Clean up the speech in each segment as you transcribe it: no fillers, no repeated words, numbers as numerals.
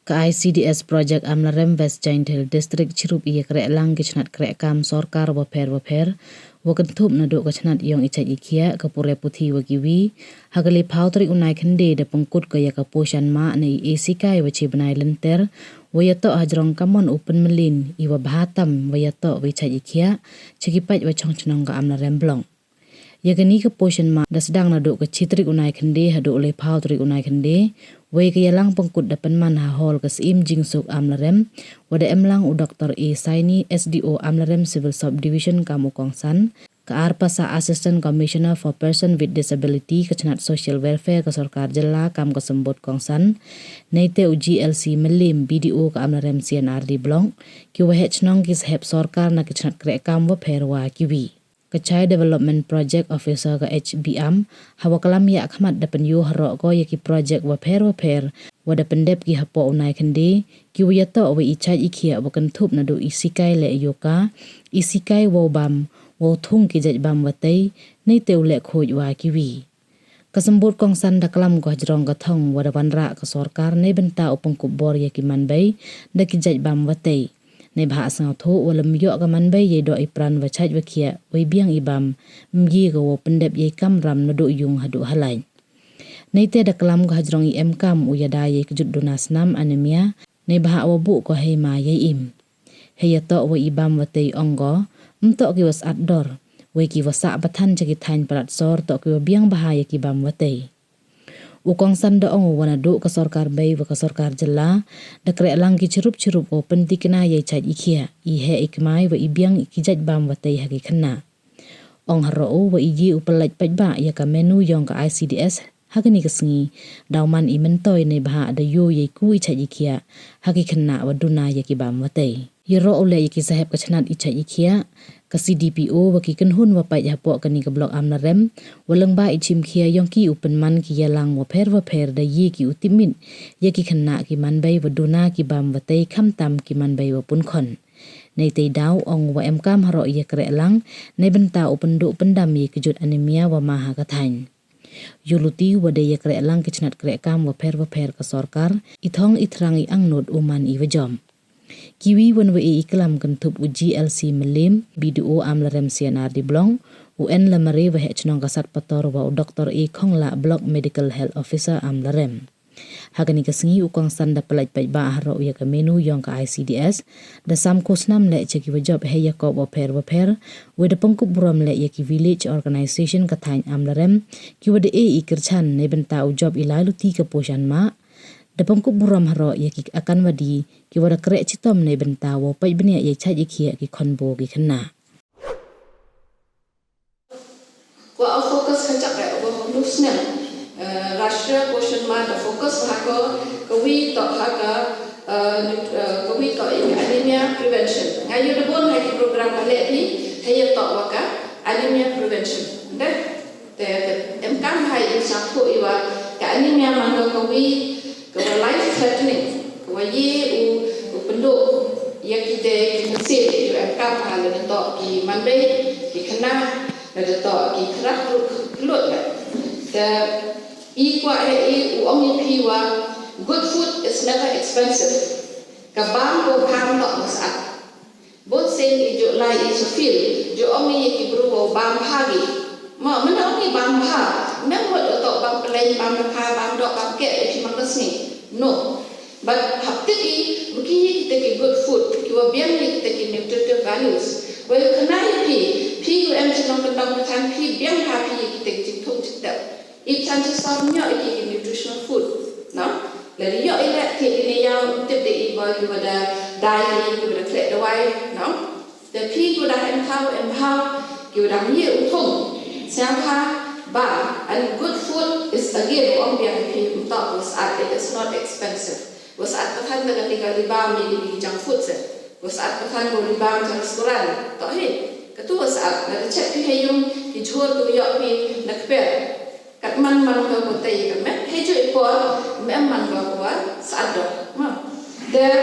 Ka ICDS Project Amlarem West Jaintil District Chirup iya krek lang kichnat krek kam sorkar waper wakentup naduk kichnat yong icak ikia kapure puthi wagiwi hagali pautri unai khende de pengkut kaya kaposhan ma na sikai wachi benai lenter wayato hajrong kamon open melin iwa bahatam wayato wicak ikia cekipat wachong chnong ka Amlarem blong. Yakani ke portion ma da sedang naduk ke citrik unai khende haduk oleh pautri unai khende wei ke yalang pengkut dapan man ha hol ke sim jingsuk Amlarem wada emlang u Dr. E Saini SDO Amlarem Civil Subdivision kamu kongsan ke arpasa Assistant Commissioner for Person with Disability ke cenat Social Welfare ke Sorkar Jela kam ke sembut kongsan neite uji LC melim BDO ke Amlarem CNRD blong ki wahet nong ki sahab sorkar na ke cenat krek kam wa perwa kiwi. Kecai Development Project Officer ke HBM hawa kalam ya akhmat dapan yu harok ko yaki project waper wada pendep ki hapo unai khende ki wayato wa icai ikhia wakan thup nadu isikai le yoka isikai wo bam wo thung ki jaj bam watai nei teu le khoj wa kiwi kasembut kongsan da kalam ko hajrong ka thong wada wanra ka sorkar nei benta upang kubor yaki manbai da ki jaj bam watai nei bha sang tho walam yo ka manbai ye do pran wa chaj wa khia wei biang ibam mgi go pendep ye kam ram nadu yung hadu halai nei te da kalam ko hajrong im kam uyada ye kjut donas nam anemia nei bha wa bu ko hei ma ye im heya to wa ibam wa tei ongo mto ki was ador wei ki wasa bathan jagi thain parat sor to ki biang bha ye ki bam wa tei ukong sanda ong wana du ka sorkar bay wa ka sorkar jela da krek lang ki chirup o penti kena ye chaj ikhia I he ikmai wa ibiang ikijaj bam wa tei hagi khana ong haro wa iji upalaj pajba ya ka menu yong ka ICDS hagani kasngi dauman imentoy ne bha da yo ye ku ichaj ikhia hagi khana wa duna ya ki bam wa tei yero ole ye ki sahab ka chnat ichaj ikhia ka CDPO wa ki kenhun wa pai hapo kani ka blok Amlarem walang ba ichim khia yong ki upen man ki yalang wa pher da ye ki utimin ye ki khana ki man bai wa duna ki bam wa tei kham tam ki man bai wa pun khon nei tei daw ong wa em kam haro ye krek lang nei benta upen du pendam ye ki jut anemia wa maha ka thain yuluti wa de ye krek lang ki chnat krek kam wa pher ka sorkar ithong ithrangi angnot uman I wa jom Kiwi wan wa iklam kan thup uji LC melim BDO Amlarem CNRD blong UN lamare wa hechnong kasat pator wa Dr. E Khongla Block Medical Health Officer Amlarem hagani kasngi ukong sanda pelaj paj ba haro ya ka menu yong ka ICDS da sam kosnam le cheki wa job he ya ko wa pher wa da pangkup buram le ya ki village organization ka thain Amlarem ki wa de ikirchan ne benta u job ilalu ti ka poshan ma da pangkup buram haro ya ki akan wadi ki wada krek citom ne bentawo pai benia ye chaj ikhia ki khonbo ki khana ko au focus khancak re obo hondu snel rashtra portion ma da focus ha ko wi to ha ka ko wi to anemia prevention ngayu de bon ha ki program le ni hay to wa ka anemia prevention nda te em kam hai in sa ko iwa ka anemia ma ko wi ko life threatening ko ye u penduk yang kita mesti UMKM hal ini tak di mana di kena ada tak di kerak kelut lah. Dan kuat uang yang piwa good food is never expensive. Kabang ko baam tak masak. Both saying ijo lai ijo feel jo orang ni kibru ko baam hagi. Mana orang ni baam ha? Memang tak baam pelai baam ha baam dok baam kek di mana sini. No. But haptiki begini kita ke good food, kita biar ni kita ke nutritive values. Well, kenai pi ku em senang tentang makan pi biar happy kita jituh jitap. If chances samnya itu ke nutritional food, no? Lalu yo ilat ini yang tip de ibu you ada diet you ada clear the way, no? The pi ku dah empower, you dah ni untung. Siapa ba and good food is again orang biar pi untuk saat it is not expensive. Saat petang dengan tinggal di baam di junk food se. Saat petang go di baam ke restoran. Tak he. Ketua saat nak cek pi hayung di jual tu yok pi nak per. Kat man ke botai kan me. He jo ipor man ke kuat saat dah. Der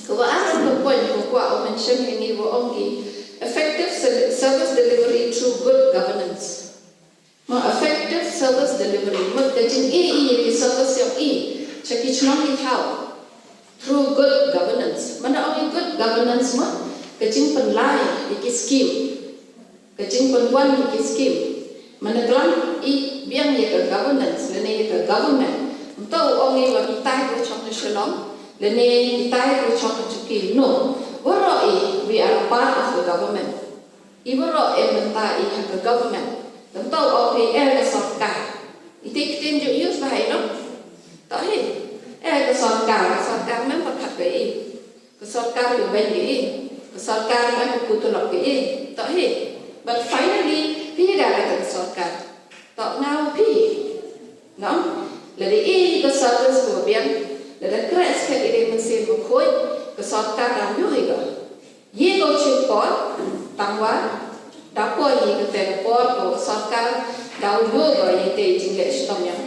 ko ang ko point ko ko mention ini wo ongi effective service delivery through good governance. Effective service delivery. Mak dajing service yang ceki chnong ni thau through good governance. Mana only good governance ma kecing penlai iki scheme. Kecing penwan iki scheme. Mana kelam I biang ye ke governance, lene ye ke government. Untuk only wa itai ko chok national, lene itai ko chok chuki. No, we are a part of the government. Iboro ementa I have the government. Untuk only ke sarkar. Itik tin ju use bahai no. Tak he. Ke sarkar memang hak ke I. Ke sarkar yo ben ke I. Ke sarkar memang kutulok ke I. Tak he. But finally, pi dah ada ke sarkar. Tak ngau pi. No? Ladi I ke sarkar sebuah biang. Ladi keras ke I mesin bukhoi. Ke sarkar dah yo higa. Ye go chipot tangwa. Dapat ye ke telpon ke sarkar dah yo go ye te jinglet stom yang